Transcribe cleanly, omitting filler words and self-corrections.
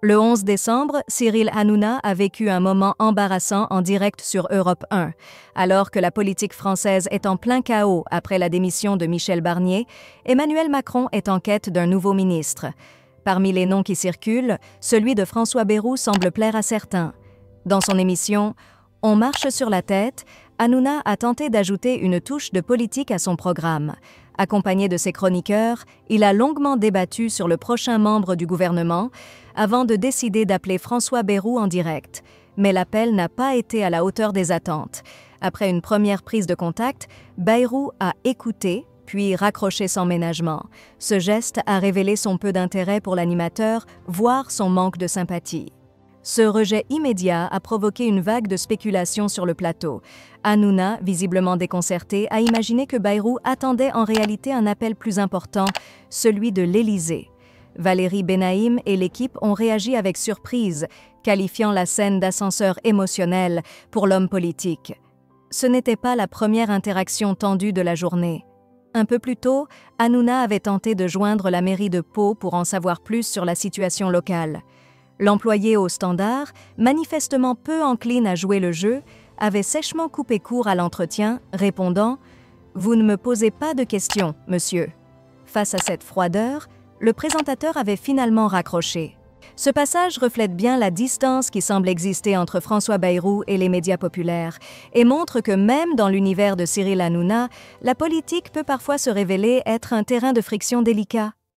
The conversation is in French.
Le 11 décembre, Cyril Hanouna a vécu un moment embarrassant en direct sur Europe 1. Alors que la politique française est en plein chaos après la démission de Michel Barnier, Emmanuel Macron est en quête d'un nouveau ministre. Parmi les noms qui circulent, celui de François Bayrou semble plaire à certains. Dans son émission « On marche sur la tête », Hanouna a tenté d'ajouter une touche de politique à son programme. Accompagné de ses chroniqueurs, il a longuement débattu sur le prochain membre du gouvernement avant de décider d'appeler François Bayrou en direct. Mais l'appel n'a pas été à la hauteur des attentes. Après une première prise de contact, Bayrou a écouté, puis raccroché sans ménagement. Ce geste a révélé son peu d'intérêt pour l'animateur, voire son manque de sympathie. Ce rejet immédiat a provoqué une vague de spéculation sur le plateau. Hanouna, visiblement déconcerté, a imaginé que Bayrou attendait en réalité un appel plus important, celui de l'Élysée. Valérie Benaïm et l'équipe ont réagi avec surprise, qualifiant la scène d'ascenseur émotionnel pour l'homme politique. Ce n'était pas la première interaction tendue de la journée. Un peu plus tôt, Hanouna avait tenté de joindre la mairie de Pau pour en savoir plus sur la situation locale. L'employé au standard, manifestement peu encline à jouer le jeu, avait sèchement coupé court à l'entretien, répondant « Vous ne me posez pas de questions, monsieur ». Face à cette froideur, le présentateur avait finalement raccroché. Ce passage reflète bien la distance qui semble exister entre François Bayrou et les médias populaires et montre que même dans l'univers de Cyril Hanouna, la politique peut parfois se révéler être un terrain de friction délicat.